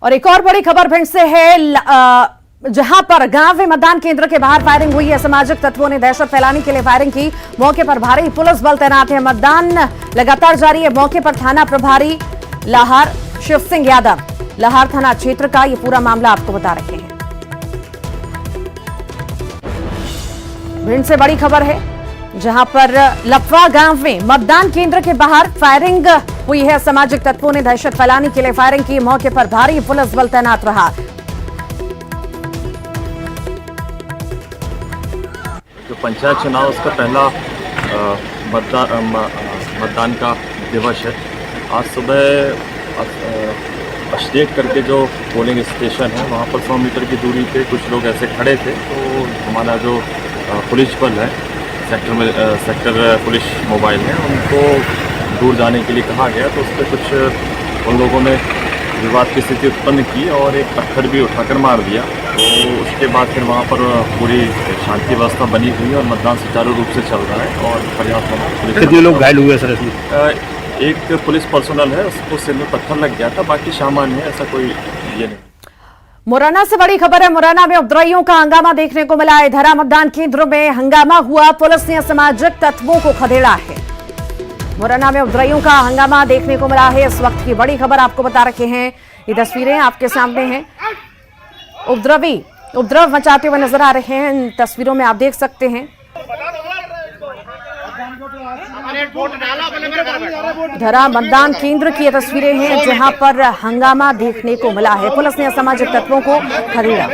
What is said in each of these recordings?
और एक और बड़ी खबर भिंड से है, जहां पर गांव में मतदान केंद्र के बाहर फायरिंग हुई है। असामाजिक तत्वों ने दहशत फैलाने के लिए फायरिंग की। मौके पर भारी पुलिस बल तैनात है। मतदान लगातार जारी है। मौके पर थाना प्रभारी लाहार शिव सिंह यादव, लाहार थाना क्षेत्र का ये पूरा मामला आपको बता रहे हैं। भिंड से बड़ी खबर है, जहां पर लफवा गांव में मतदान केंद्र के बाहर फायरिंग हुई है। सामाजिक तत्वों ने दहशत फैलाने के लिए फायरिंग की। मौके पर भारी पुलिस बल तैनात रहा। जो पंचायत चुनाव उसका पहला मतदान का दिवस है। आज सुबह अशदेक करके जो पोलिंग स्टेशन है वहाँ पर 100 मीटर की दूरी पे कुछ लोग ऐसे खड़े थे, तो हमारा जो पुलिस बल है सेक्टर पुलिस मोबाइल है, उनको दूर जाने के लिए कहा गया। तो उस पर कुछ उन लोगों ने विवाद की स्थिति उत्पन्न की और एक पत्थर भी उठाकर मार दिया। तो उसके बाद फिर वहाँ पर पूरी शांति व्यवस्था बनी हुई है और मतदान सुचारू रूप से चल रहा है और पर्याप्त। कितने लोग घायल हुए सर इसमें? एक पुलिस पर्सनल है, उसको सिर में पत्थर लग गया था, बाकी सामान्य है, ऐसा कोई ये नहीं। मुरैना से बड़ी खबर है। मुरैना में उपद्रवियों का हंगामा देखने को मिला है। धरा मतदान केंद्र में हंगामा हुआ। पुलिस ने असामाजिक तत्वों को खदेड़ा है। मुरैना में उपद्रवियों का हंगामा देखने को मिला है। इस वक्त की बड़ी खबर आपको बता रखे हैं। ये तस्वीरें आपके सामने हैं। उपद्रव मचाते हुए नजर आ रहे हैं। इन तस्वीरों में आप देख सकते हैं। धरा मतदान केंद्र की ये तस्वीरें हैं, जहां पर हंगामा देखने को मिला है। पुलिस ने असामाजिक तत्वों को खदेड़ा।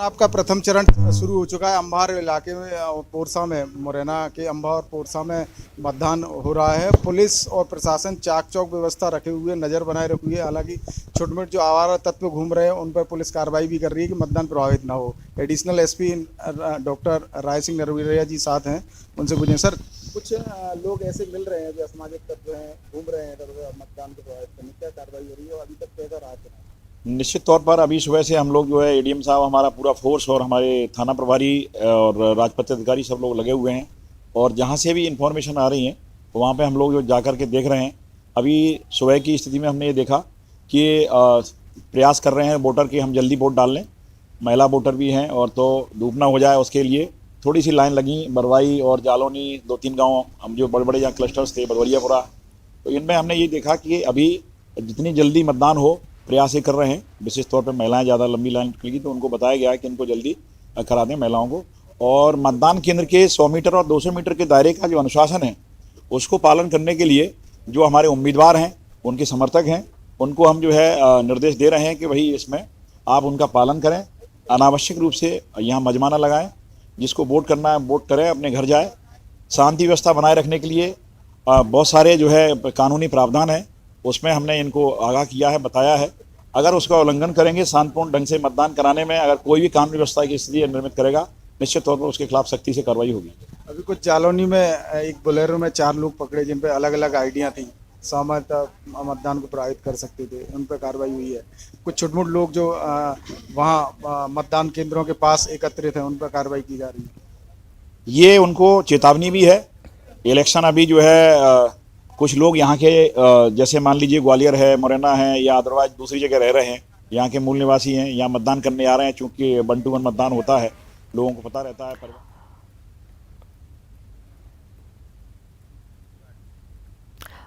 आपका प्रथम चरण शुरू हो चुका है। अंबार इलाके में पोरसा में, मुरैना के अंबार और पोरसा में मतदान हो रहा है। पुलिस और प्रशासन चाक चौक व्यवस्था रखे हुए नज़र बनाए रखी है। हालांकि छोटे मोटे जो आवारा तत्व घूम रहे हैं उन पर पुलिस कार्रवाई भी कर रही है कि मतदान प्रभावित ना हो। Additional SP doctor Rai Singh Narwariya जी साथ हैं, उनसे पूछें। सर, कुछ लोग ऐसे मिल रहे हैं जो असामाजिक तत्व हैं, घूम रहे हैं मतदान को प्रभावित करने, क्या कार्रवाई हो रही है और अभी तक कैसा रहा है? निश्चित तौर पर अभी सुबह से हम लोग जो है एडीएम साहब, हमारा पूरा फोर्स और हमारे थाना प्रभारी और राजपत्र अधिकारी सब लोग लगे हुए हैं और जहां से भी इंफॉर्मेशन आ रही है तो वहां पे हम लोग जो जाकर के देख रहे हैं। अभी सुबह की स्थिति में हमने ये देखा कि प्रयास कर रहे हैं वोटर कि हम जल्दी वोट डाल लें। महिला वोटर भी हैं और तो डूब ना हो जाए उसके लिए थोड़ी सी लाइन लगी। बरवाई और जालौनी 2-3 गाँव हम जो बड़े बड़े यहाँ क्लस्टर्स थे, बदवरियापुरा, तो इनमें हमने ये देखा कि अभी जितनी जल्दी मतदान हो प्रयास ये कर रहे हैं। विशेष तौर पे महिलाएं ज़्यादा लंबी लाइन निकलेगी तो उनको बताया गया है कि इनको जल्दी करा दें महिलाओं को। और मतदान केंद्र के 100 मीटर और 200 मीटर के दायरे का जो अनुशासन है उसको पालन करने के लिए जो हमारे उम्मीदवार हैं, उनके समर्थक हैं, उनको हम जो है निर्देश दे रहे हैं कि भाई इसमें आप उनका पालन करें। अनावश्यक रूप से यहाँ मजमाना लगाएं। जिसको वोट करना है वोट करें, अपने घर जाए। शांति व्यवस्था बनाए रखने के लिए बहुत सारे जो है कानूनी प्रावधान है, उसमें हमने इनको आगाह किया है, बताया है। अगर उसका उल्लंघन करेंगे, शांतिपूर्ण ढंग से मतदान कराने में अगर कोई भी कानूनी व्यवस्था की स्थिति निर्मित करेगा, निश्चित तौर पर उसके खिलाफ सख्ती से कार्रवाई होगी। अभी कुछ जालौनी में एक बोलेरो में 4 लोग पकड़े जिन पे अलग अलग आइडिया थी, सामान्यतः मतदान को प्रभावित कर सकते थे, उन पर कार्रवाई हुई है। कुछ छोटे मोटे लोग जो वहाँ मतदान केंद्रों के पास एकत्रित हैं, उन पर कार्रवाई की जा रही है। ये उनको चेतावनी भी है। इलेक्शन अभी जो है कुछ लोग यहाँ के जैसे मान लीजिए ग्वालियर है, मुरैना है या अदरवाइज दूसरी जगह रह रहे हैं, यहाँ के मूल निवासी हैं, यहाँ मतदान करने आ रहे हैं। चूँकि 1 to 1 मतदान होता है, लोगों को पता रहता है।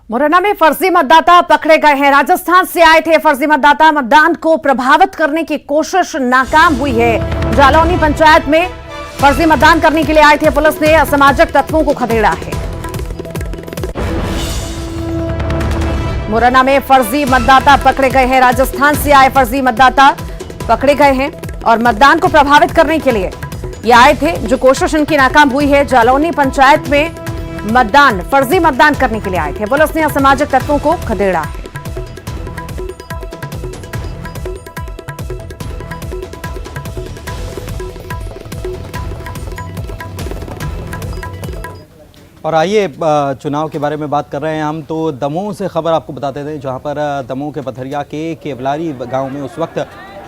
मुरैना में फर्जी मतदाता पकड़े गए हैं। राजस्थान से आए थे फर्जी मतदाता, मतदान को प्रभावित करने की कोशिश नाकाम हुई है। जालौनी पंचायत में फर्जी मतदान करने के लिए आए थे। पुलिस ने असामाजिक तत्वों को खदेड़ा है। मुरैना में फर्जी मतदाता पकड़े गए हैं। राजस्थान से आए फर्जी मतदाता पकड़े गए हैं और मतदान को प्रभावित करने के लिए ये आए थे, जो कोशिश इनकी नाकाम हुई है। जालौनी पंचायत में फर्जी मतदान करने के लिए आए थे। पुलिस ने असामाजिक तत्वों को खदेड़ा है। और आइए चुनाव के बारे में बात कर रहे हैं हम, तो दमोह से खबर आपको बताते थे, जहां पर दमोह के पथरिया के केवलारी गांव में उस वक्त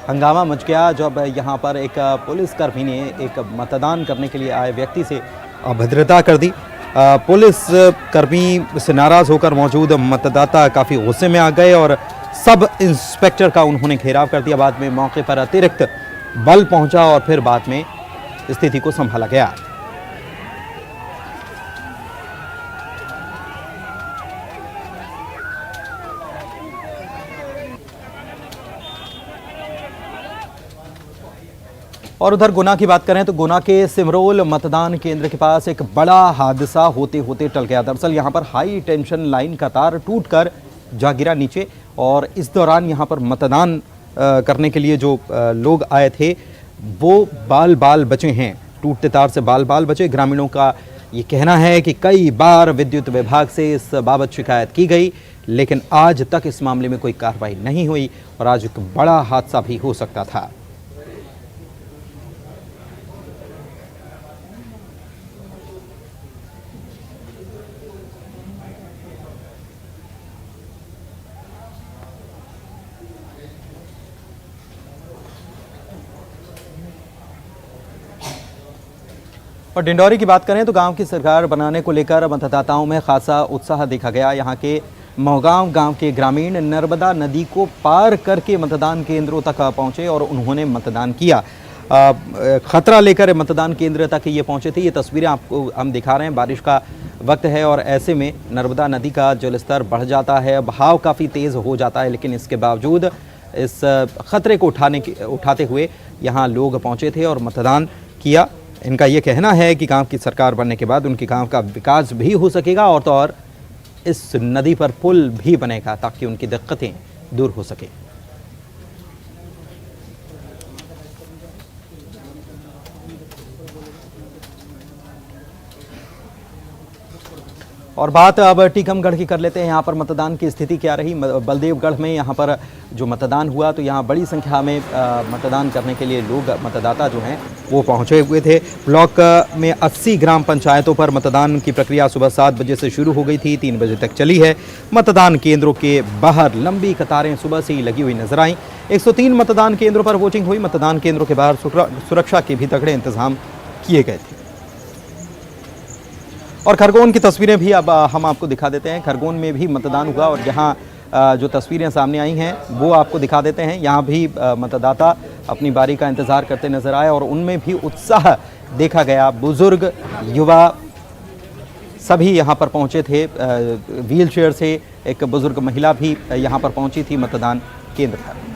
हंगामा मच गया जब यहां पर एक पुलिसकर्मी ने एक मतदान करने के लिए आए व्यक्ति से अभद्रता कर दी। पुलिस कर्मी से नाराज़ होकर मौजूद मतदाता काफ़ी गुस्से में आ गए और सब इंस्पेक्टर का उन्होंने घेराव कर दिया। बाद में मौके पर अतिरिक्त बल पहुंचा और फिर बाद में स्थिति को संभाला गया। और उधर गुना की बात करें तो गुना के सिमरोल मतदान केंद्र के पास एक बड़ा हादसा होते होते टल गया। दरअसल यहां पर हाई टेंशन लाइन का तार टूटकर जा गिरा नीचे और इस दौरान यहां पर मतदान करने के लिए जो लोग आए थे वो बाल बाल बचे हैं। टूटते तार से बाल बाल बचे। ग्रामीणों का ये कहना है कि कई बार विद्युत विभाग से इस बाबत शिकायत की गई, लेकिन आज तक इस मामले में कोई कार्रवाई नहीं हुई और आज एक बड़ा हादसा भी हो सकता था। और डिंडौरी की बात करें तो गांव की सरकार बनाने को लेकर मतदाताओं में खासा उत्साह देखा गया। यहां के मोहगांव गांव के ग्रामीण नर्मदा नदी को पार करके मतदान केंद्रों तक पहुंचे और उन्होंने मतदान किया। खतरा लेकर मतदान केंद्र तक ये पहुंचे थे। ये तस्वीरें आपको हम दिखा रहे हैं। बारिश का वक्त है और ऐसे में नर्मदा नदी का जलस्तर बढ़ जाता है, बहाव काफ़ी तेज़ हो जाता है, लेकिन इसके बावजूद इस खतरे को उठाते हुए यहाँ लोग पहुँचे थे और मतदान किया। इनका ये कहना है कि गांव की सरकार बनने के बाद उनके गांव का विकास भी हो सकेगा और तो और इस नदी पर पुल भी बनेगा ताकि उनकी दिक्कतें दूर हो सके। और बात अब टीकमगढ़ की कर लेते हैं। यहाँ पर मतदान की स्थिति क्या रही। बलदेवगढ़ में यहाँ पर जो मतदान हुआ तो यहाँ बड़ी संख्या में मतदान करने के लिए लोग मतदाता जो हैं वो पहुँचे हुए थे। ब्लॉक में 80 ग्राम पंचायतों पर मतदान की प्रक्रिया सुबह 7 बजे से शुरू हो गई थी, 3 बजे तक चली है। मतदान केंद्रों के बाहर लंबी कतारें सुबह से ही लगी हुई नजर आईं। 103 मतदान केंद्रों पर वोटिंग हुई। मतदान केंद्रों के बाहर सुरक्षा के भी तगड़े इंतजाम किए गए थे। और खरगोन की तस्वीरें भी अब हम आपको दिखा देते हैं। खरगोन में भी मतदान हुआ और यहाँ जो तस्वीरें सामने आई हैं वो आपको दिखा देते हैं। यहाँ भी मतदाता अपनी बारी का इंतज़ार करते नजर आए और उनमें भी उत्साह देखा गया। बुजुर्ग, युवा सभी यहाँ पर पहुँचे थे। व्हील चेयर से एक बुजुर्ग महिला भी यहाँ पर पहुँची थी मतदान केंद्र पर।